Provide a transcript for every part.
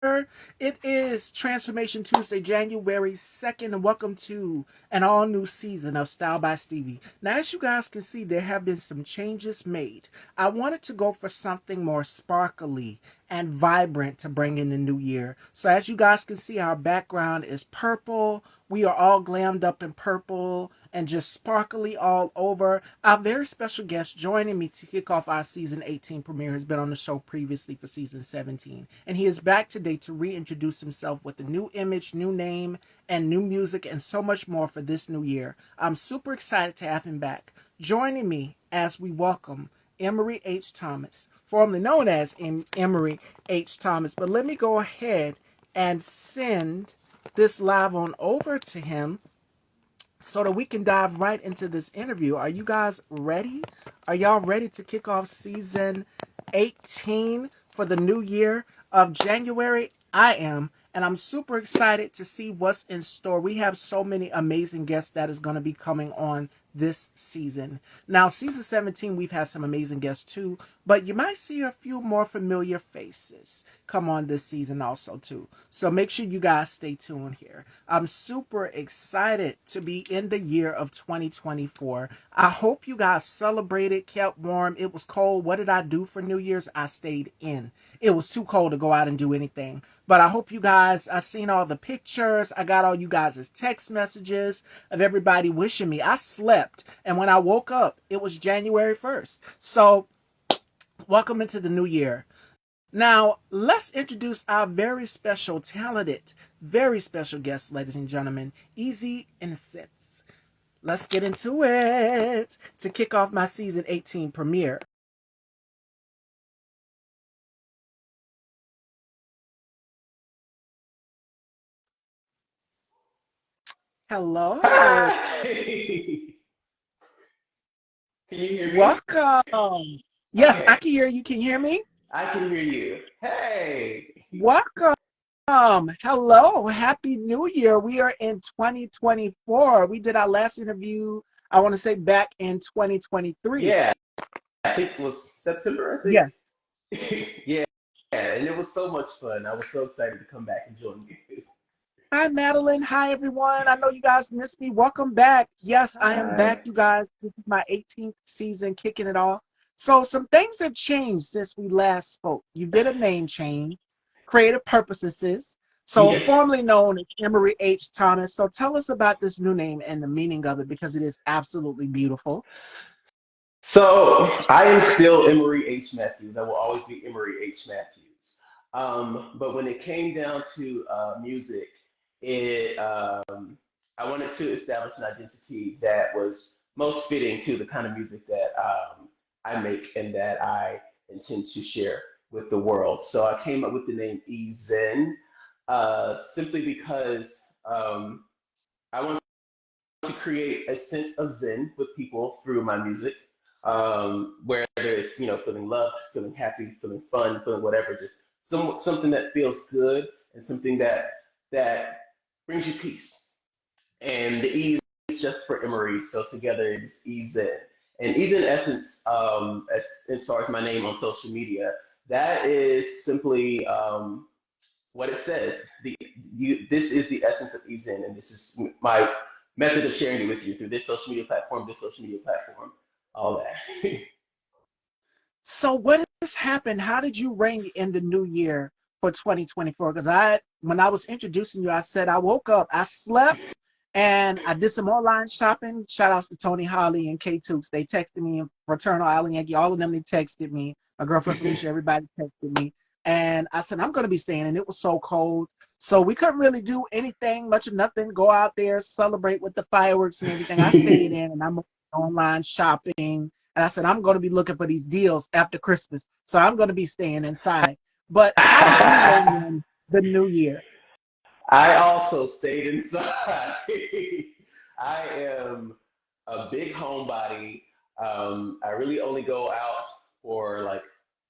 It is Transformation Tuesday, January 2nd, and welcome to an all new season of Style by Stevie. Now, as you guys can see, there have been some changes made. I wanted to go for something more sparkly and vibrant to bring in the new year. So, as you guys can see, our background is purple. We are all glammed up in purple and just sparkly all over. Our very special guest joining me to kick off our season 18 premiere has been on the show previously for season 17. And he is back today to reintroduce himself with a new image, new name, and new music, and so much more for this new year. I'm super excited to have him back. Joining me as we welcome Emory H. Thomas, formerly known as Emory H. Thomas. But let me go ahead and send this live on over to him so that we can dive right into this interview. Are you guys ready? Are y'all ready to kick off season 18 for the new year of January? I am, and I'm super excited to see what's in store. We have so many amazing guests that is going to be coming on this season. Now, season 17, we've had some amazing guests too, but you might see a few more familiar faces come on this season also too. So make sure you guys stay tuned here. I'm super excited to be in the year of 2024. I hope you guys celebrated, kept warm. It was cold. What did I do for New Year's? I stayed in. It was too cold to go out and do anything. But I hope you guys, I seen all the pictures. I got all you guys' text messages of everybody wishing me. I slept. And when I woke up, it was January 1st. So welcome into the new year. Now, let's introduce our very special, talented, very special guest, ladies and gentlemen, Easy Innocence. Let's get into it to kick off my season 18 premiere. Hello. Hi! Can you hear me? Welcome. Yes, I Okay, can hear you. Can you hear me? I can hear you. Hey! Welcome. Hello. Happy New Year. We are in 2024. We did our last interview, I want to say back in 2023. Yeah, I think it was September, I Yes. think. Yeah, and it was so much fun. I was so excited to come back and join you. Hi, Madeline. Hi, everyone. I know you guys missed me. Welcome back. Yes, I am back, Hi. you guys. This is my 18th season, kicking it off. So, some things have changed since we last spoke. You did a name change, creative purposes. So, Yes. formerly known as Emory H. Thomas. So, tell us about this new name and the meaning of it because it is absolutely beautiful. So I am still Emory H. Matthews. I will always be Emory H. Matthews. But when it came down to music, it I wanted to establish an identity that was most fitting to the kind of music that I make and that I intend to share with the world. So I came up with the name Ezen, simply because I want to create a sense of zen with people through my music, whether it's feeling love, feeling happy, feeling fun, feeling whatever, just something that feels good and something that brings you peace. And the E is just for Emory, so together it's Ezen. And Ezen essence, as far as my name on social media, that is simply what it says. This is the essence of Ezen, and this is my method of sharing it with you through this social media platform, all that. So, what has happened? How did you ring in the new year for 2024? Because when I was introducing you, I said I woke up, I slept, and I did some online shopping. Shout outs to Tony Holly and K Tooks. They texted me, Fraternal Island Yankee, all of them, they texted me. My girlfriend Felicia, everybody texted me. And I said, I'm going to be staying. And it was so cold. So we couldn't really do anything, much of nothing, go out there, celebrate with the fireworks and everything. I stayed in and I'm online shopping. And I said, I'm going to be looking for these deals after Christmas. So I'm going to be staying inside. But how did you ring in the new year? I also stayed inside. I am a big homebody. I really only go out for like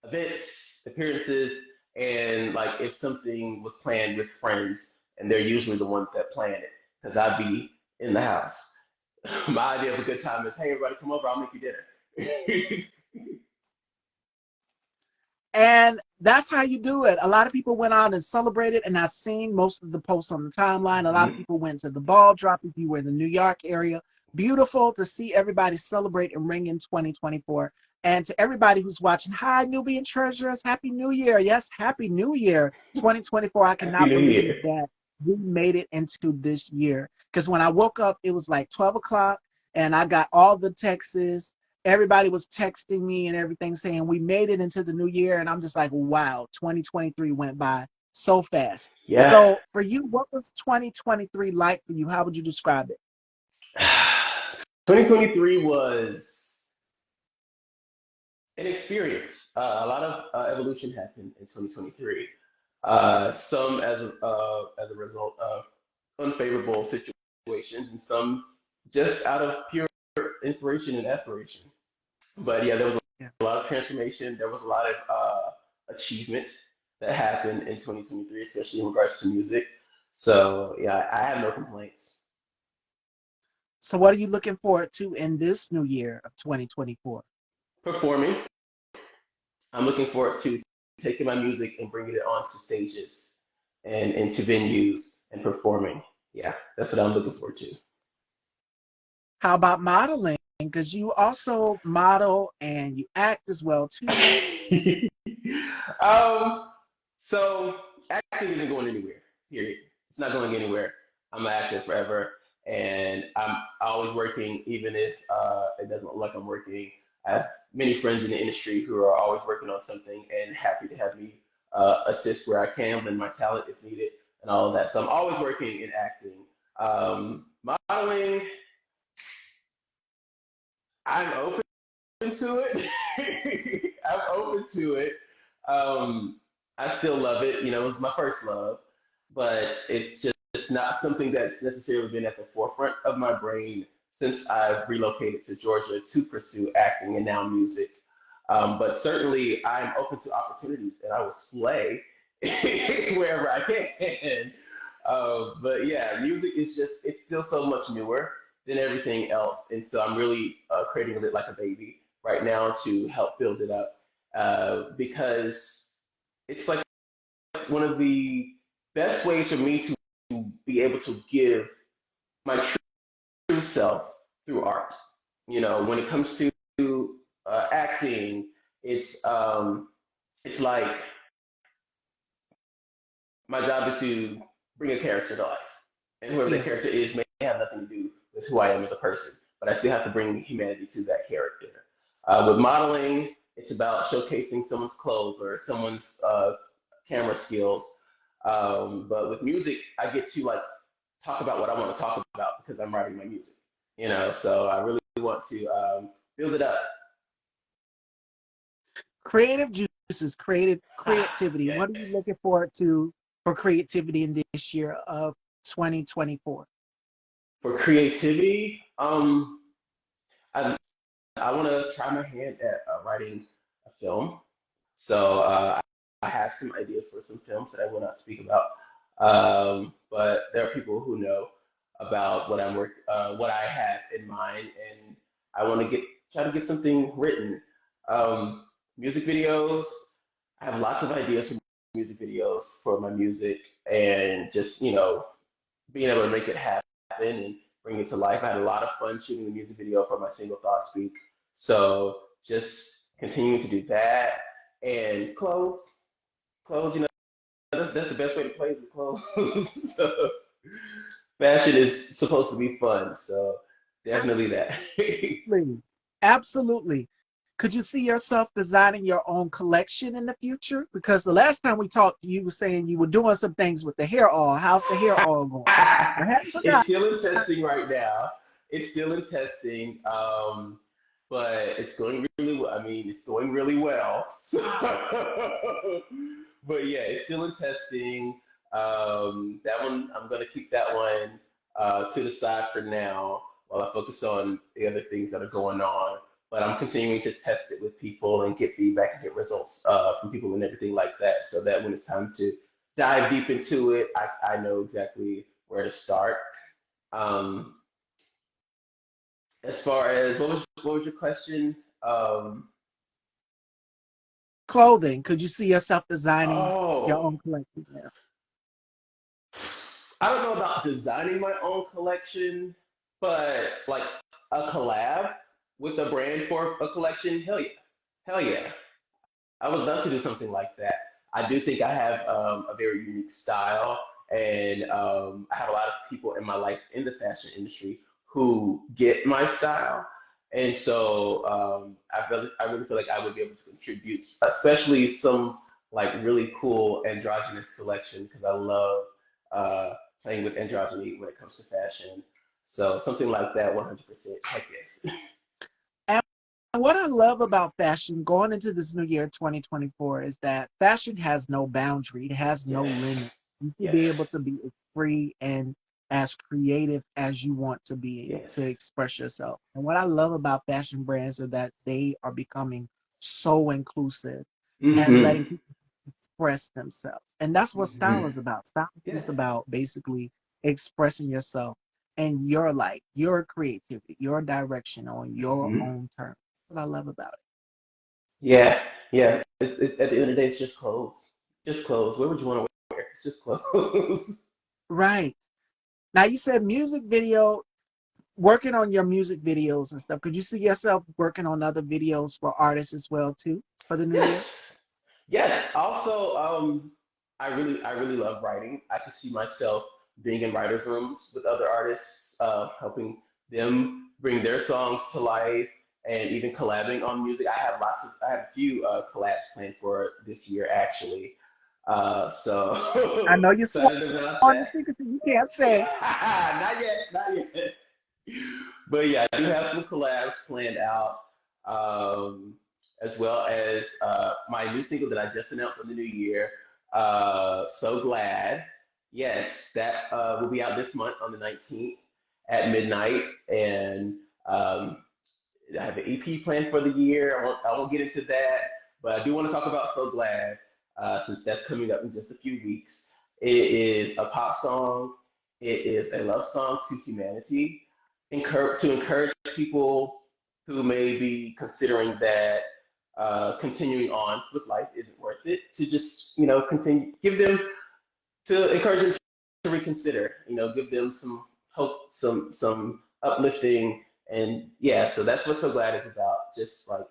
events, appearances, and like if something was planned with friends, and they're usually the ones that plan it, because I'd be in the house. My idea of a good time is, hey, everybody, come over, I'll make you dinner. And that's how you do it. A lot of people went out and celebrated, and I've seen most of the posts on the timeline. A lot of Mhm. people went to the ball drop if you were in the New York area. Beautiful to see everybody celebrate and ring in 2024. And to everybody who's watching, hi, Nubian Treasures, Happy New Year. Yes, Happy New Year 2024. I Happy cannot New believe Year. that we made it into this year. Because when I woke up, it was like 12 o'clock, and I got all the texts. Everybody was texting me and everything saying we made it into the new year. And I'm just like, wow, 2023 went by so fast. Yeah. So for you, what was 2023 like for you? How would you describe it? 2023 was an experience. A lot of evolution happened in 2023. Some as a result of unfavorable situations, and some just out of pure inspiration and aspiration. But yeah, there was Yeah. a lot of transformation. There was a lot of achievement that happened in 2023, especially in regards to music. So yeah, I have no complaints. So what are you looking forward to in this new year of 2024? Performing, I'm looking forward to taking my music and bringing it onto stages and into venues and performing. Yeah, that's what I'm looking forward to. How about modeling? Because you also model and you act as well too. um, so acting isn't going anywhere. Period. It's not going anywhere. I'm an actor forever, and I'm always working, even if it doesn't look like I'm working. I have many friends in the industry who are always working on something and happy to have me assist where I can, lend my talent if needed, and all of that. So I'm always working in acting. Modeling, I'm open to it. I'm open to it. Um, I still love it. You know, it was my first love, but it's just not something that's necessarily been at the forefront of my brain since I've relocated to Georgia to pursue acting and now music. But certainly, I'm open to opportunities, and I will slay wherever I can. But yeah, music is just—it's still so much newer than everything else, and so I'm really creating it like a baby right now to help build it up because it's like one of the best ways for me to be able to give my true self through art. You know, when it comes to acting, it's um, it's like my job is to bring a character to life, and whoever that Yeah. character is may have nothing to do with who I am as a person, but I still have to bring humanity to that character. With modeling, it's about showcasing someone's clothes or someone's camera skills. But with music, I get to like talk about what I want to talk about because I'm writing my music. You know, so I really want to build it up. Creative juices, creative creativity. What are you Yes. looking forward to for creativity in this year of 2024? For creativity, I I want to try my hand at writing a film. So I have some ideas for some films that I will not speak about. But there are people who know about what I have in mind, and I want to try to get something written. Um, Music videos. I have lots of ideas for music videos for my music, and just being able to make it happen and bring it to life. I had a lot of fun shooting the music video for my single Thought Speak. So just continuing to do that and clothes. Clothes, that's the best way to play is with clothes. So fashion is supposed to be fun. So definitely that. Absolutely. Absolutely. Could you see yourself designing your own collection in the future? Because the last time we talked, you were saying you were doing some things with the hair oil. How's the hair oil going? I hadn't It's forgot. still in testing right now. It's still in testing, but it's going really well. I mean, it's going really well. So, but yeah, it's still in testing. That one, I'm gonna keep that one to the side for now while I focus on the other things that are going on. But I'm continuing to test it with people and get feedback and get results from people and everything like that, so that when it's time to dive deep into it, I know exactly where to start. Um, as far as what was your question? Um, clothing. Could you see yourself designing your Oh, own collection there? I don't know about designing my own collection, but like a collab with a brand for a collection, hell yeah. Hell yeah. I would love to do something like that. I do think I have a very unique style, and I have a lot of people in my life in the fashion industry who get my style. And so I really feel like I would be able to contribute, especially some like really cool androgynous selection because I love uh, playing with androgyny when it comes to fashion. So something like that, 100%, heck yes. And what I love about fashion going into this new year, 2024, is that fashion has no boundary. It has no limit. Yes, You should be able yes, to be as free and as creative as you want to be to yes. express yourself. And what I love about fashion brands is that they are becoming so inclusive and Mm-hmm. letting people express themselves. And that's what style Mm-hmm. is about. Style is Yeah. just about basically expressing yourself and your life, your creativity, your direction on your Hmm. own terms. What I love about it. Yeah, yeah. At the end of the day, it's just clothes. Just clothes. Where would you want to wear? It's just clothes. Right. Now you said music video, working on your music videos and stuff. Could you see yourself working on other videos for artists as well too for the new year? Yes. Yes. Also, I really love writing. I can see myself being in writers' rooms with other artists, helping them bring their songs to life, and even collabing on music. I have a few collabs planned for this year, actually. I So know you sworn excited about on the that. secret you can't say. Not yet, not yet. But yeah, I do have some collabs planned out, um, as well as my new single that I just announced for the new year. So glad. Yes, that will be out this month on the 19th at midnight, and um, I have an EP planned for the year. I won't get into that, but I do want to talk about So Glad, since that's coming up in just a few weeks. It is a pop song. It is a love song to humanity, to encourage people who may be considering that continuing on with life isn't worth it. To just continue, to encourage them to reconsider. Give them some hope, some uplifting, and yeah. So that's what So Glad is about. Just like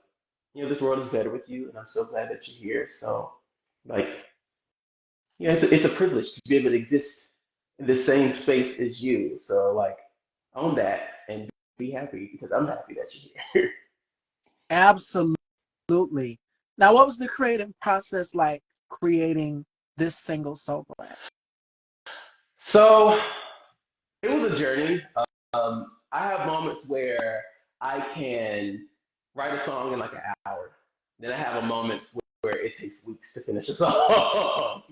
this world is better with you, and I'm so glad that you're here. So like it's a privilege to be able to exist in the same space as you. So like own that and be happy because I'm happy that you're here. Absolutely. Now, what was the creative process like creating this single so glad? So it was a journey. I have moments where I can write a song in like an hour. Then I have a moments where it takes weeks to finish a song.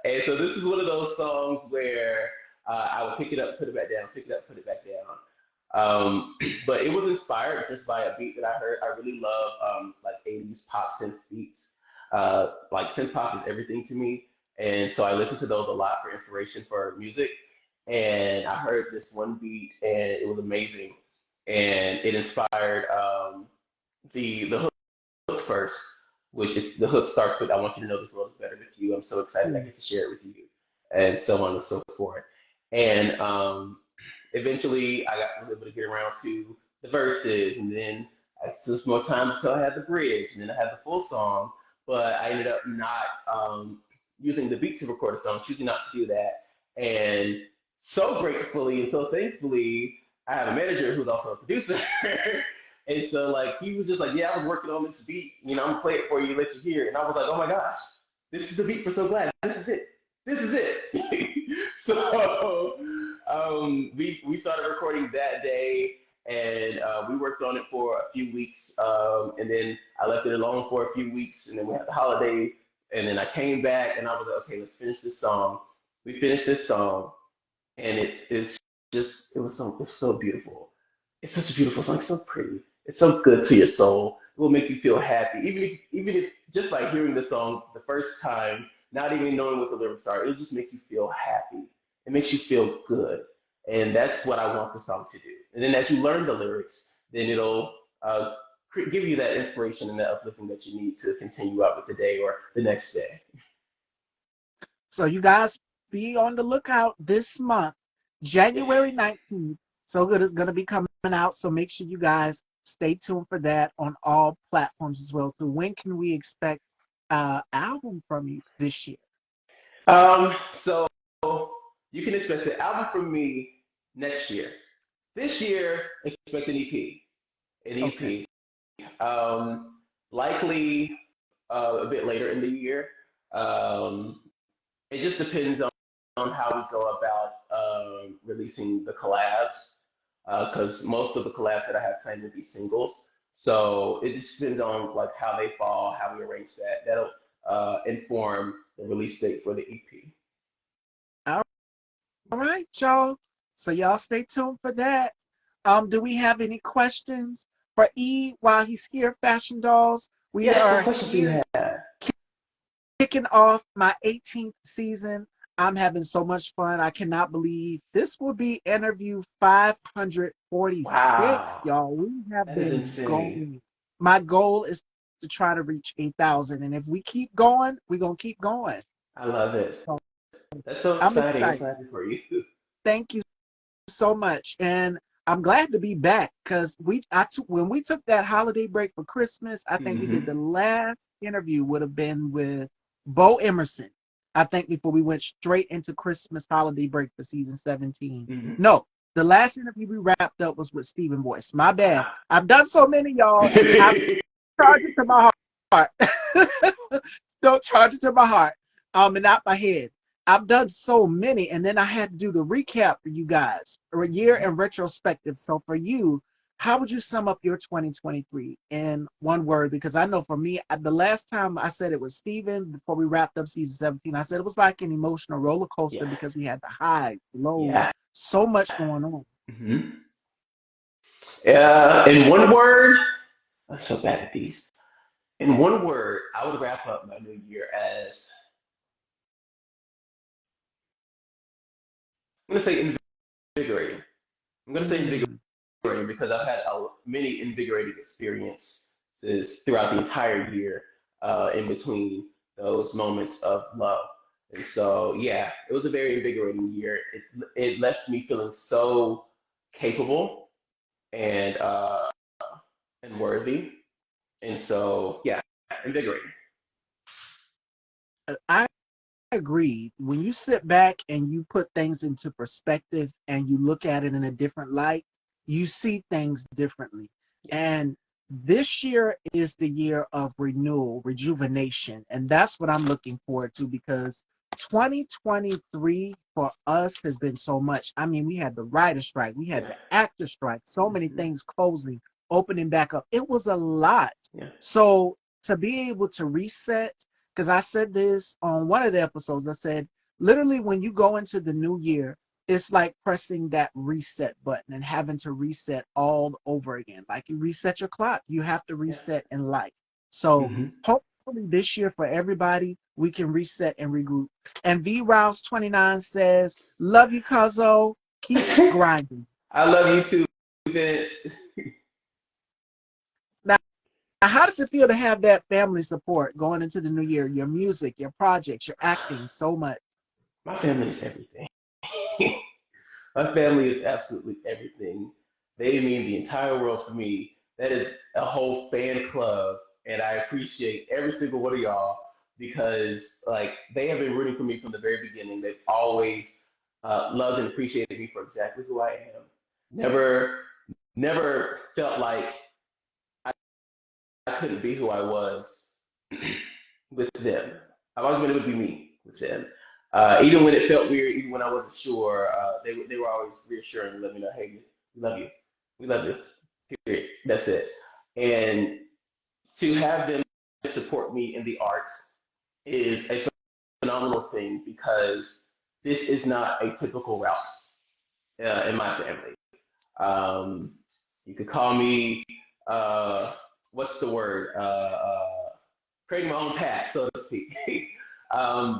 And so this is one of those songs where I would pick it up, put it back down, pick it up, put it back down. But it was inspired just by a beat that I heard. I really love like 80s pop synth beats. Like synth pop is everything to me. And so I listen to those a lot for inspiration for music. And I heard this one beat and it was amazing. And it inspired the hook first, which is the hook starts with "I want you to know this world is better with you. I'm so excited I Hmm. get to share it with you," and so on and so forth. And eventually, was able to get around to the verses, and then I took more time until I had the bridge, and then I had the full song. But I ended up not using the beat to record a song, choosing not to do that. And so gratefully and so thankfully, I have a manager who's also a producer. And so like he was just like, yeah, I was working on this beat, I'm gonna play it for you, let you hear it. And I was like, oh my gosh, this is the beat for So Glad. This is it. This is it. So we started recording that day, and we worked on it for a few weeks, and then I left it alone for a few weeks, and then we had the holiday, and then I came back, and I was like, okay, let's finish this song. We finished this song, and it is just it was so beautiful. It's such a beautiful song, so pretty. It's so good to your soul. It will make you feel happy, even if just by hearing the song the first time, not even knowing what the lyrics are, it'll just make you feel happy. It makes you feel good, and that's what I want the song to do. And then as you learn the lyrics, then it'll give you that inspiration and that uplifting that you need to continue out with the day or the next day. So you guys be on the lookout this month, January 19th. So good is going to be coming out. So make sure you guys stay tuned for that on all platforms as well. So when can we expect album from you this year? So you can expect the album from me next year. This year, expect an EP. An Okay. EP. Likely a bit later in the year. Um, it just depends on how we go about releasing the collabs, because most of the collabs that I have planned will be singles. So it just depends on like how they fall, how we arrange that. That'll inform the release date for the EP. All right, y'all. So y'all stay tuned for that. Do we have any questions for E while he's here, Fashion Dolls? We Yes, what are questions do you here have? kicking off my 18th season. I'm having so much fun. I cannot believe this will be interview 546, Wow, y'all. We have that is been insane. going. My goal is to try to reach 8,000. And if we keep going, we're going to keep going. I love it. So That's so I'm exciting. I'm excited. so happy for you. Thank you so much. And I'm glad to be back because when we took that holiday break for Christmas, I think we did the Hmm. last interview would have been with Bo Emerson. I think before we went straight into Christmas holiday break for season 17. Hmm. No, the last interview we wrapped up was with Stephen Boyce. My bad. Wow. I've done so many, y'all. I've charged it to my heart. Don't charge it to my heart. And not my head. I've done so many, and then I had to do the recap for you guys, or a year in retrospective. So for you, how would you sum up your 2023 in one word? Because I know for me, the last time I said it was Steven before we wrapped up season 17, I said it was like an emotional roller coaster Yeah. because we had the highs, lows, Yeah. so much going on. Hmm. In one word, I'm so bad at these. In one word, I would wrap up my new year as I'm going to say invigorating. I'm going to say Mm, invigorating because I've had many invigorating experiences throughout the entire year, in between those moments of low. And so, yeah, it was a very invigorating year. It left me feeling so capable and and worthy. And so, yeah, invigorating. I agree. When you sit back and you put things into perspective and you look at it in a different light, you see things differently. Yeah. And this year is the year of renewal, rejuvenation. And that's what I'm looking forward to because 2023 for us has been so much. I mean, we had the writer strike, we had Yeah. the actor strike, so many Hmm. things closing, opening back up. It was a lot. Yeah. So to be able to reset, because I said this on one of the episodes. I said, literally, when you go into the new year, it's like pressing that reset button and having to reset all over again. Like you reset your clock, you have to Yeah. reset in life. So Hmm. hopefully this year for everybody, we can reset and regroup. And V Rouse 29 says, love you, Cuzzo. Keep grinding. I love you too, Vince. Now, how does it feel to have that family support going into the new year? Your music, your projects, your acting, so much. My family is everything. My family is absolutely everything. They mean the entire world for me. That is a whole fan club, and I appreciate every single one of y'all because like they have been rooting for me from the very beginning. They've always loved and appreciated me for exactly who I am. Never, never felt like I couldn't be who I was with them. I've always been able to be me with them. Even when it felt weird, even when I wasn't sure, they were always reassuring and let me know, hey, we love you. We love you. Period. That's it. And to have them support me in the arts is a phenomenal thing because this is not a typical route in my family. Um, you could call me, uh, what's the word? Creating my own path, so to speak,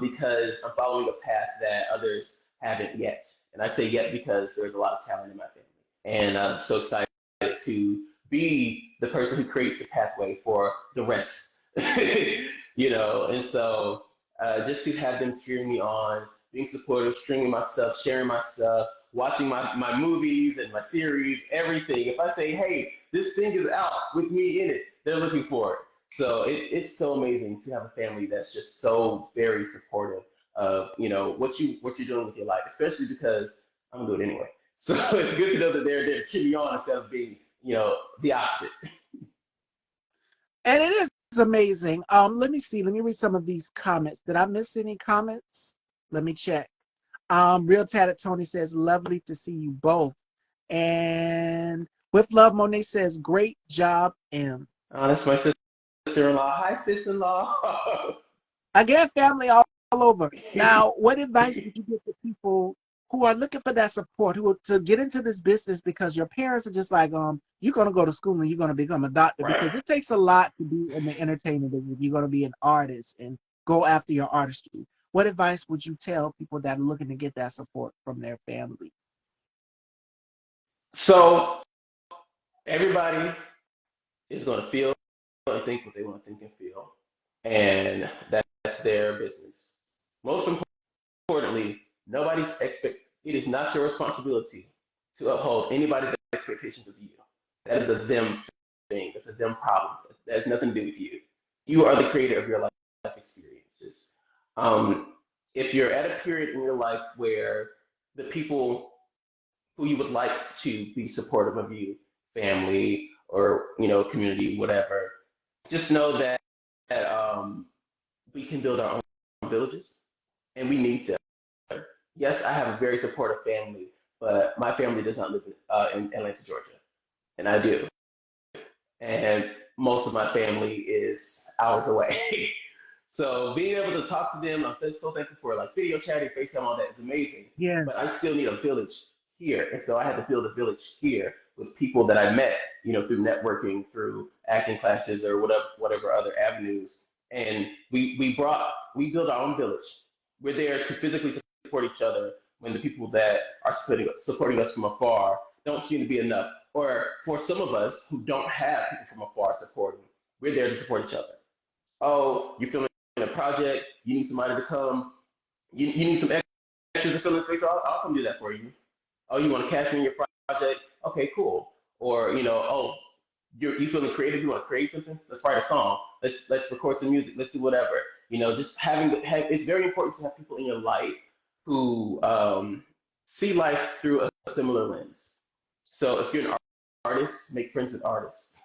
because I'm following a path that others haven't yet. And I say yet because there's a lot of talent in my family. And I'm so excited to be the person who creates the pathway for the rest. And so just to have them cheering me on, being supportive, streaming my stuff, sharing my stuff, watching my movies and my series, everything. If I say, hey, this thing is out with me in it, they're looking for it. So it's so amazing to have a family that's just so very supportive of what you're doing with your life, especially because I'm gonna do it anyway. So it's good to know that they're there to cheer me on instead of being the opposite. And it is amazing. Let me see. Let me read some of these comments. Did I miss any comments? Let me check. Real Tatted Tony says, lovely to see you both. And with love, Monet says, great job, M. That's my sister-in-law. Hi, sister-in-law. Again, family all over. Now, what advice would you give to people who are looking for that support, who are to get into this business because your parents are just like, you're going to go to school and you're going to become a doctor, Right. because it takes a lot to be in the entertainment business. You're going to be an artist and go after your artistry. What advice would you tell people that are looking to get that support from their family? So everybody is going to feel and think what they want to think and feel, and that's their business. Most importantly, it is not your responsibility to uphold anybody's expectations of you. That is a them thing. That's a them problem. That has nothing to do with you. You are the creator of your life experiences. If you're at a period in your life where the people who you would like to be supportive of you, family or community, whatever, just know that we can build our own villages, and we need them. Yes, I have a very supportive family, but my family does not live in Atlanta, Georgia, and I do. And most of my family is hours away. So being able to talk to them, I'm so thankful for like video chatting, FaceTime, all that is amazing. Yeah. But I still need a village here, and so I had to build a village here with people that I met, through networking, through acting classes, or whatever other avenues. And we built our own village. We're there to physically support each other when the people that are supporting us from afar don't seem to be enough. Or for some of us who don't have people from afar supporting, we're there to support each other. Oh, you're feeling a project, you need somebody to come, you need some extra to fill in space, I'll come do that for you. Oh, you want to cast me in your project? Okay, cool. Or, oh, you feeling creative, you want to create something? Let's write a song. Let's record some music. Let's do whatever. Just it's very important to have people in your life who see life through a similar lens. So if you're an artist, make friends with artists.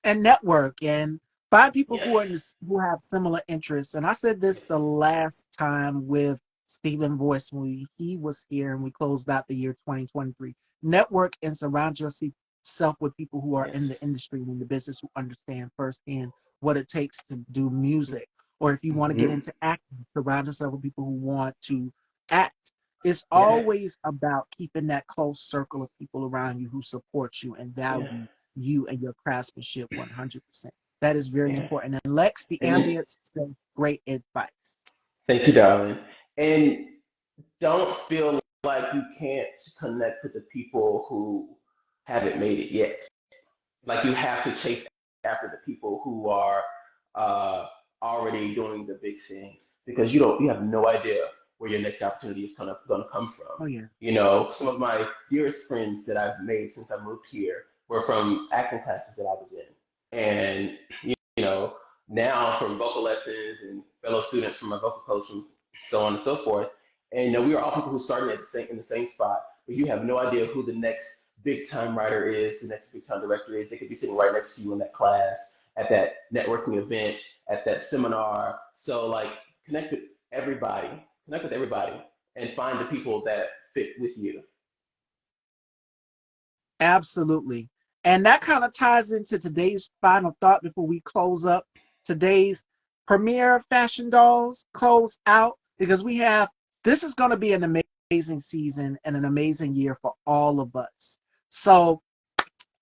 And network and find people Yes. who have similar interests. And I said this Yes. the last time with Stephen Voice when he was here and we closed out the year 2023. Network and surround yourself with people who are in Yes. the industry and in the business who understand firsthand what it takes to do music. Or if you want to get Mm-hmm. into acting, surround yourself with people who want to act. It's Yeah. always about keeping that close circle of people around you who support you and Yeah. value you and your craftsmanship 100%. That is very Yeah. important. And Lex, the And ambience, says great advice. thank you, darling. And don't feel like you can't connect with the people who haven't made it yet. Like you have to chase after the people who are uh, already doing the big things, because you have no idea where your next opportunity is gonna come from. Oh, yeah. Some of my dearest friends that I've made since I moved here were from acting classes that I was in, and you know now from vocal lessons and fellow students from my vocal coach and so on and so forth. And we are all people who started in the same spot, but you have no idea who the next big time writer is, the next big time director is. They could be sitting right next to you in that class, at that networking event, at that seminar. So like everybody, connect with everybody, and find the people that fit with you. Absolutely. And that kind of ties into today's final thought before we close up today's premiere Fashion Dolls close out, because this is going to be an amazing season and an amazing year for all of us. So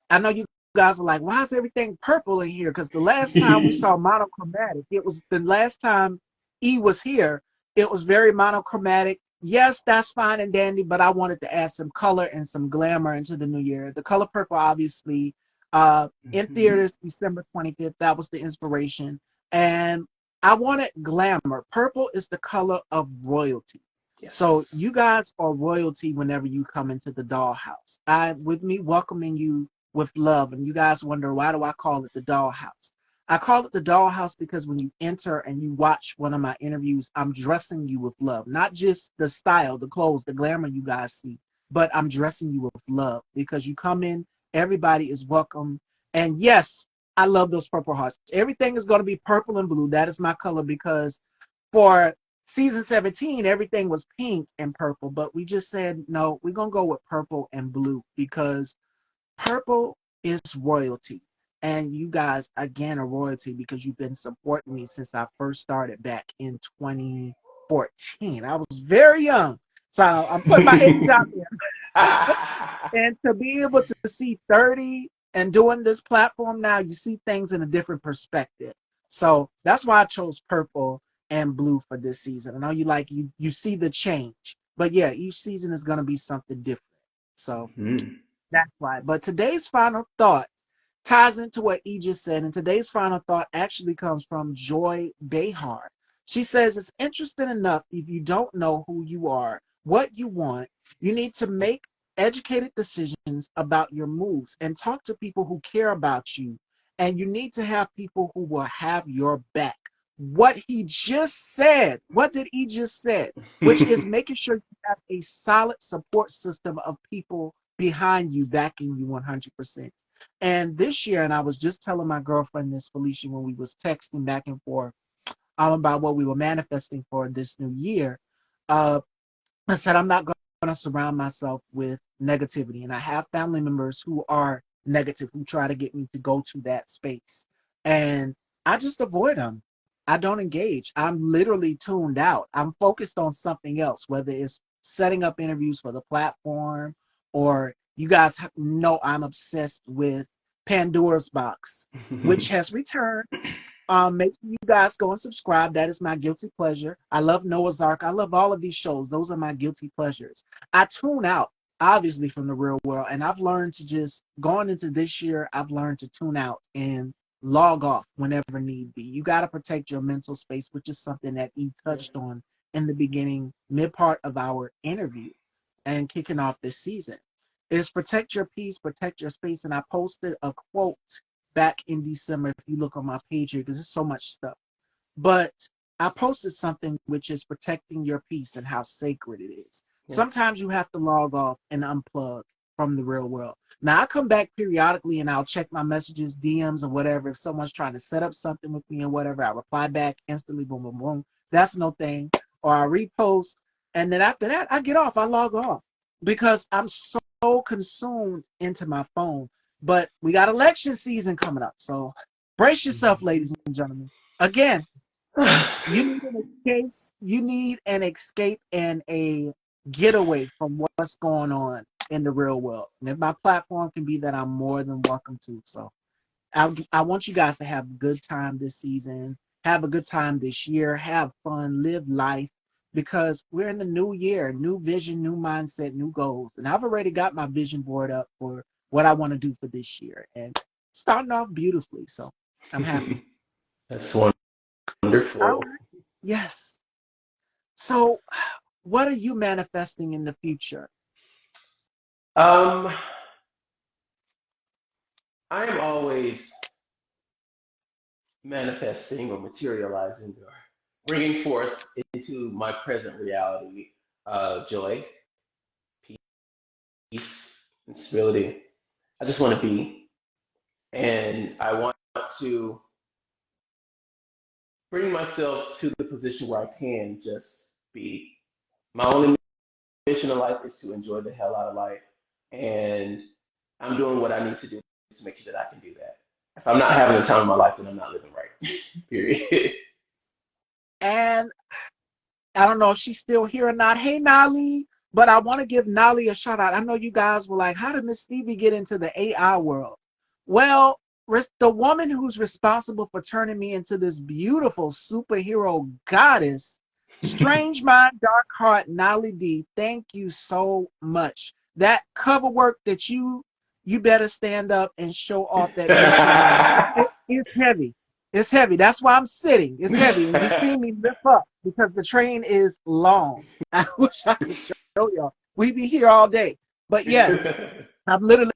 I know you guys are like, why is everything purple in here? Because the last time we saw monochromatic, it was the last time E was here, it was very monochromatic. yes, that's fine and dandy, but I wanted to add some color and some glamour into the new year. The color purple, obviously, in Mhm. theaters December 25th. That was the inspiration. And I wanted glamour. Purple is the color of royalty. So Yes. you guys are royalty whenever you come into the dollhouse. With me welcoming you with love. And you guys wonder, why do I call it the dollhouse? I call it the dollhouse because when you enter and you watch one of my interviews, I'm dressing you with love. Not just the style, the clothes, the glamour you guys see, but I'm dressing you with love because you come in, everybody is welcome. And yes, I love those purple hearts. Everything is going to be purple and blue. That is my color because for season 17, everything was pink and purple, but we just said, no, we're going to go with purple and blue because purple is royalty. And you guys, again, are royalty because you've been supporting me since I first started back in 2014. I was very young. So I'm putting my age out there. And to be able to see 30 and doing this platform now, you see things in a different perspective. So that's why I chose purple and blue for this season. I know you see the change. But yeah, each season is gonna be something different. So Mhm. that's why. But today's final thought ties into what E just said. And today's final thought actually comes from Joy Behar. She says, it's interesting enough if you don't know who you are, what you want, you need to make educated decisions about your moves and talk to people who care about you. And you need to have people who will have your back. What he just said, what did he just said? Which is making sure you have a solid support system of people behind you, backing you 100%. And this year, and I was just telling my girlfriend this, Felicia, when we was texting back and forth about what we were manifesting for this new year. Uh, I said I'm not going to surround myself with negativity, and I have family members who are negative, who try to get me to go to that space, and I just avoid them. I don't engage. I'm literally tuned out. I'm focused on something else, whether it's setting up interviews for the platform, or you guys know I'm obsessed with Pandora's Box, which has returned. Make sure you guys go and subscribe. That is my guilty pleasure. I love Noah's Ark. I love all of these shows. Those are my guilty pleasures. I tune out, obviously, from the real world, and I've learned to just going into this year. I've learned to tune out and log off whenever need be. You got to protect your mental space, which is something that he Yeah. touched on in the beginning, mid part of our interview, and kicking off this season. Is protect your peace, protect your space, and I posted a quote back in December if you look on my page here because there's so much stuff. But I posted something which is protecting your peace and how sacred it is. Yeah. Sometimes you have to log off and unplug from the real world. Now I come back periodically and I'll check my messages, DMs, or whatever. If someone's trying to set up something with me or whatever, I reply back instantly, boom, boom, boom. That's no thing. Or I repost, and then after that, I get off. I log off because I'm so consumed into my phone. But we got election season coming up, so brace yourself, ladies and gentlemen. Again, you need an escape. You need an escape and a getaway from what's going on in the real world. And if my platform can be that, I'm more than welcome to. So I want you guys to have a good time this season. Have a good time this year. Have fun. Live life. Because we're in the new year, new vision, new mindset, new goals. And I've already got my vision board up for what I want to do for this year. And starting off beautifully. So I'm happy. That's All wonderful. right. Yes. So, what are you manifesting in the future? Um, I am always manifesting or materializing or bringing forth into my present reality joy, peace, and stability. I just want to be, and I want to bring myself to the position where I can just be. My only mission in life is to enjoy the hell out of life, and I'm doing what I need to do to make sure that I can do that. If I'm not having the time of my life, then I'm not living right. Period. And I don't know if she's still here or not. Hey, Nali, but I want to give Nali a shout out. I know you guys were like, how did Miss Stevie get into the AI world? Well, the woman who's responsible for turning me into this beautiful superhero goddess Strange Mind, Dark Heart, Nolly D, thank you so much. That cover work that you better stand up and show off that mission ring. It's heavy. It's heavy. That's why I'm sitting. It's heavy. And you see me lift up because the train is long. I wish I could show y'all. We be here all day. But yes, I'm literally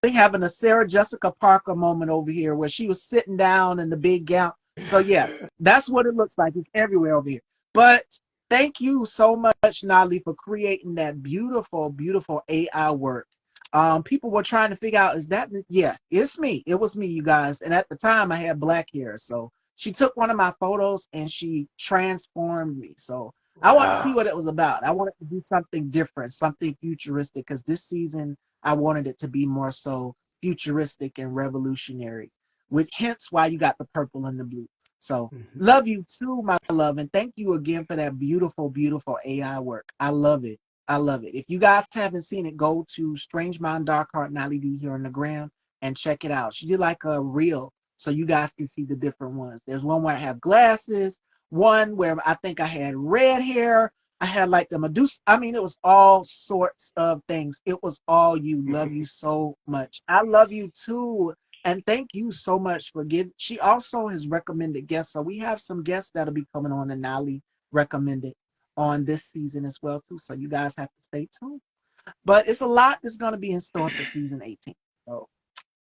having a Sarah Jessica Parker moment over here where she was sitting down in the big gown. So yeah, that's what it looks like. It's everywhere over here. But thank you so much, Nali, for creating that beautiful, beautiful AI work. People were trying to figure out, is that, yeah, it's me. It was me, you guys. And at the time I had black hair. So she took one of my photos and she transformed me. So I want to see Wow. what it was about. I wanted to do something different, something futuristic, because this season I wanted it to be more so futuristic and revolutionary, which hence why you got the purple and the blue. So Mhm. love you too, my love, and thank you again for that beautiful, beautiful AI work. I love it. I love it. If you guys haven't seen it, go to Strange Mind Dark Heart Nally D here on the gram and check it out. She did like a reel so you guys can see the different ones. There's one where I have glasses, one where I think I had red hair, I had like the Medusa. I mean, it was all sorts of things. It was all you. Love you so much. I love you too. And thank you so much for giving. She also has recommended guests. So we have some guests that'll be coming on and Nali recommended on this season as well too. So you guys have to stay tuned. But it's a lot that's going to be in store for season 18. So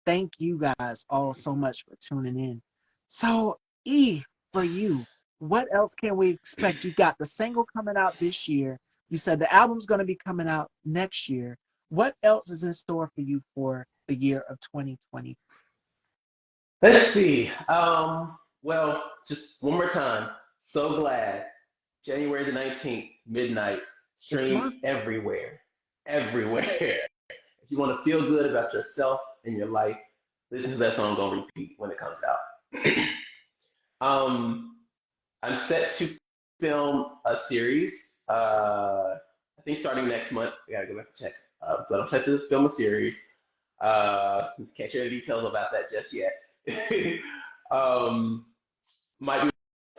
thank you guys all so much for tuning in. So, E, for you, what else can we expect? You got the single coming out this year. You said the album's going to be coming out next year. What else is in store for you for the year of 2020? Let's see. Well, just one more time. So glad. January the 19th, midnight, This month? stream everywhere. Everywhere. If you want to feel good about yourself and your life, listen to that song on repeat when it comes out. um, I'm set to film a series. I think starting next month. I gotta go back and check. But I'm set to film a series. Can't share the details about that just yet. um, might be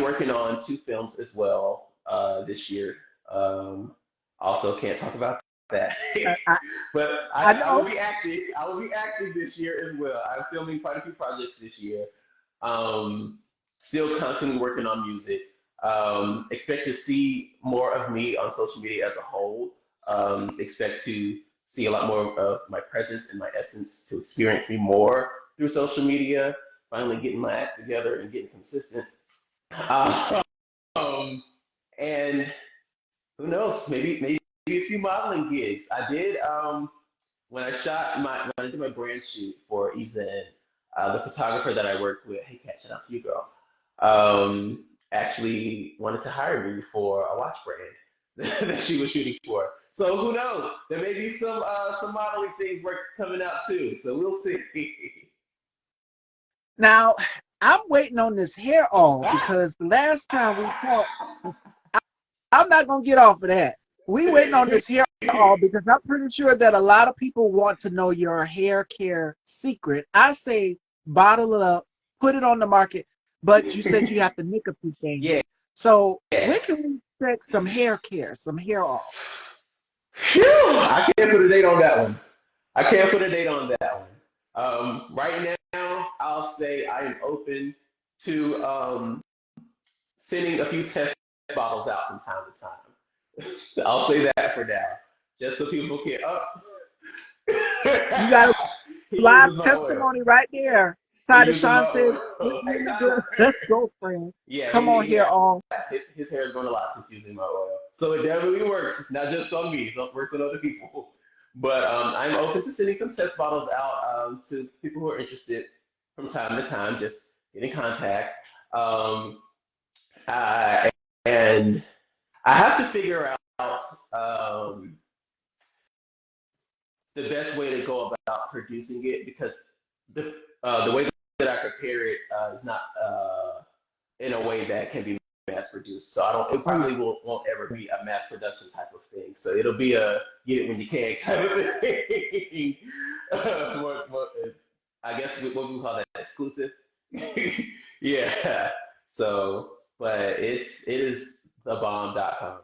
working on two films as well this year. Um, also, can't talk about that. I, But I I will know. be active. I will be active this year as well. I'm filming quite a few projects this year. Um, Still constantly working on music. Expect to see more of me on social media as a whole. Expect to see a lot more of my presence and my essence to experience me more through social media. Finally getting my act together and getting consistent. Um, and who knows? Maybe a few modeling gigs. I did when I shot my when I did my brand shoot for Ezen, the photographer that I worked with. Hey, Kat, shout out to you, girl. Actually wanted to hire me for a watch brand that she was shooting for. So who knows? There may be some modeling things work coming out too. So we'll see. Now, I'm waiting on this hair all Ah! because the last time we talked, I'm not going to get off of that. We waiting on this hair all because I'm pretty sure that a lot of people want to know your hair care secret. I say bottle it up, put it on the market, but you said you have to nick a few things. Yeah. So when can we expect some hair care, some hair oil? Phew, I can't put a date on that one. I can't put a date on that one. Right now, I'll say I am open to sending a few test bottles out from time to time. I'll say that for now, just so people can up. You got a He live uses my oil. testimony right there. He Ty uses Deshawn my says, oil. "Put me Hey, in the good. Tyler. Let's go, friend. Yeah, Come on he here, all." his hair is going a lot since using my oil. So it definitely works, not just on me, it works on other people. But I'm open to sending some test bottles out to people who are interested from time to time. Just get in contact. Um, uh, and I have to figure out the best way to go about producing it because the way that I prepare it is not in a way that can be mass produced. So I don't. It Oh yeah. probably won't ever be a mass production type of thing. So it'll be a get it when you can type of thing. More, I guess what we call that exclusive. Yeah. So, but it is thebomb.com.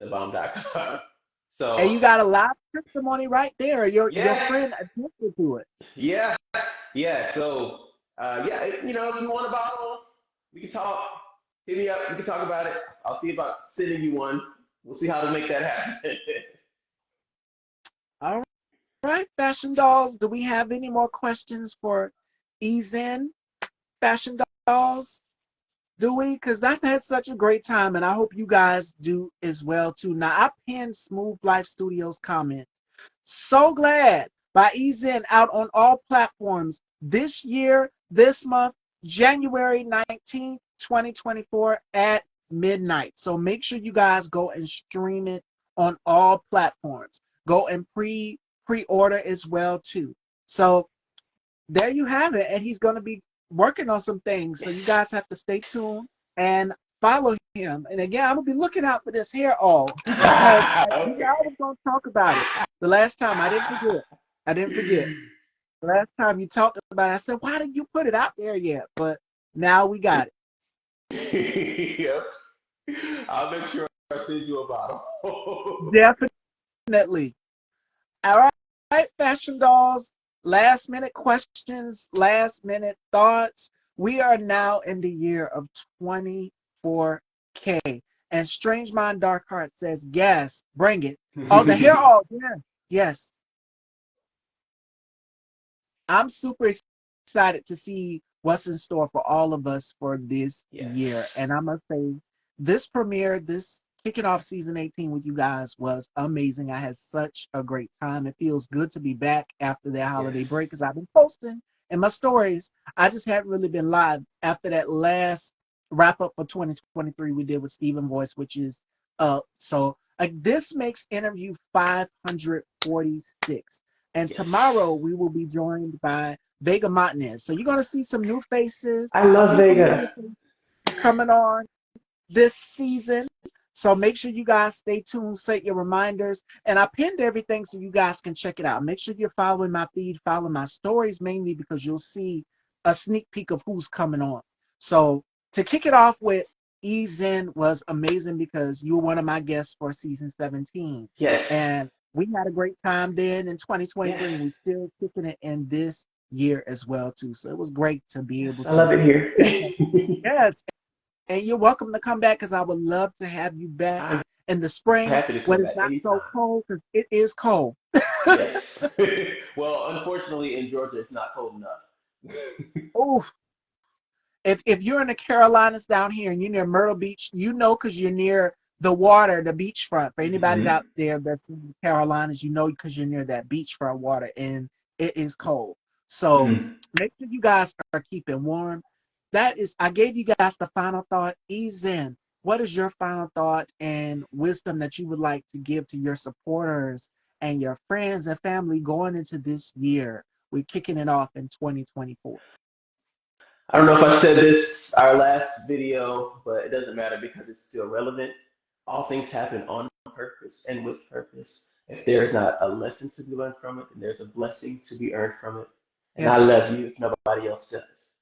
Thebomb.com. And So you got a live testimony right there. Your yeah, friend attested to it. yeah, yeah. So yeah, if you want a bottle, we can talk. Hit me up. We can talk about it. I'll see about sending you one. We'll see how to make that happen. All right, Fashion Dolls. Do we have any more questions for Ezen, Fashion Dolls? Do we? Because I've had such a great time, and I hope you guys do as well too. Now, I pinned Smooth Life Studios comment. So glad by Ezen out on all platforms this year, this month, January 19th, 2024 at midnight. So make sure you guys go and stream it on all platforms. Go and pre-order as well too. So there you have it. And he's going to be working on some things. So you Yes. guys have to stay tuned and follow him. And again, I'm going to be looking out for this hair all because we Okay. always going to talk about it. The last time, I didn't forget. I didn't forget. The last time you talked about it, I said, why didn't you put it out there yet? But now we got Yep. I'll make sure I send you a bottle. it. Definitely. All right, Fashion Dolls. Last minute questions, last minute thoughts. We are now in the year of 24K. And Strange Mind Dark Heart says, yes, bring it. Oh, the hair all, yeah, yes. I'm super excited to see what's in store for all of us for this year. Yes. And I must say, this premiere, this kicking off season 18 with you guys was amazing. I had such a great time. It feels good to be back after that holiday Yes. break because I've been posting in my stories. I just haven't really been live after that last wrap up for 2023 we did with Stephen Voice, which is so this makes interview 546. And Yes. tomorrow we will be joined by Vega Martinez. So you're going to see some new faces, I a love few familiar Vega. faces coming on this season. So make sure you guys stay tuned, set your reminders. And I pinned everything so you guys can check it out. Make sure you're following my feed, follow my stories mainly because you'll see a sneak peek of who's coming on. So to kick it off with, Ezen was amazing because you were one of my guests for season 17. Yes. And we had a great time then in 2023, Yes. and we're still kicking it in this year as well too. So it was great to be able Yes. I to love it here. kick it. Yes, and you're welcome to come back because I would love to have you back I'm in the spring happy to when come it's back not anytime. so cold because it is cold. Yes. Well, unfortunately, in Georgia, it's not cold enough. Oh, if you're in the Carolinas down here and you're near Myrtle Beach, you know because you're near the water, the beachfront. For anybody Hmm. out there that's in the Carolinas, you know because you're near that beachfront water and it is cold. So Mm. make sure you guys are keeping warm. That is, I gave you guys the final thought. Ease in. What is your final thought and wisdom that you would like to give to your supporters and your friends and family going into this year? We're kicking it off in 2024. I don't know if I said this our last video, but it doesn't matter because it's still relevant. All things happen on purpose and with purpose. If there's not a lesson to be learned from it, then there's a blessing to be earned from it. And I Yes. love you if nobody else does.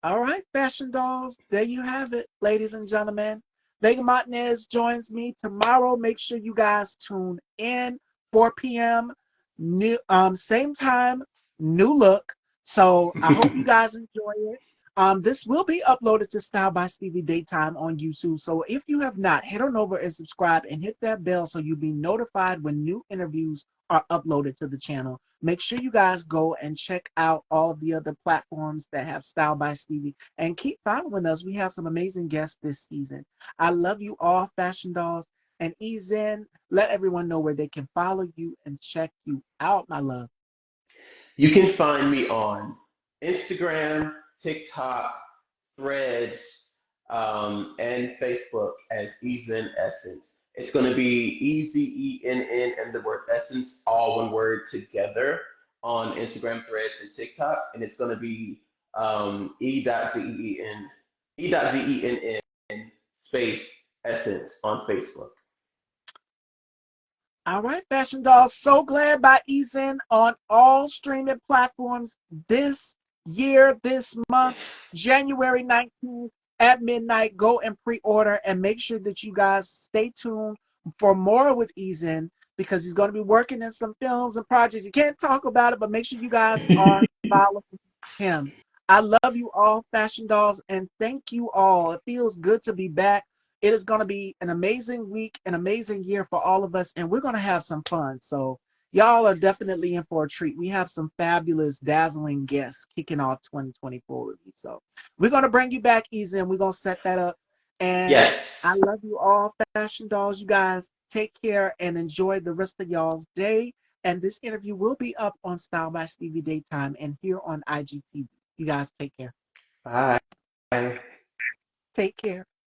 All right, Fashion Dolls. There you have it, ladies and gentlemen. Vega Martinez joins me tomorrow. Make sure you guys tune in 4 p.m. New same time, new look. So I hope you guys enjoy it. This will be uploaded to Style by Stevie Daytime on YouTube. So if you have not, head on over and subscribe and hit that bell so you'll be notified when new interviews are uploaded to the channel. Make sure you guys go and check out all of the other platforms that have Style by Stevie and keep following us. We have some amazing guests this season. I love you all, Fashion Dolls. And ease in, let everyone know where they can follow you and check you out, my love. You can find me on Instagram, TikTok, Threads, and Facebook as Ezen Essence. It's going to be EZENN and the word Essence, all one word together on Instagram, Threads, and TikTok. And it's going to be E.ZENN space Essence on Facebook. All right, Fashion Dolls. So glad by Ezen on all streaming platforms this year, this month, Yes. January 19th. at midnight. Go and pre-order, and make sure that you guys stay tuned for more with Eason, because he's going to be working in some films and projects. You can't talk about it, but make sure you guys are following him. I love you all, Fashion Dolls, and thank you all. It feels good to be back. It is going to be an amazing week, an amazing year for all of us, and we're going to have some fun. So y'all are definitely in for a treat. We have some fabulous, dazzling guests kicking off 2024 with me. So we're going to bring you back, Easy, and we're going to set that up. And I Yes. love you all, Fashion Dolls. You guys take care and enjoy the rest of y'all's day. And this interview will be up on Style by Stevie Daytime and here on IGTV. You guys take care. Bye. Take care.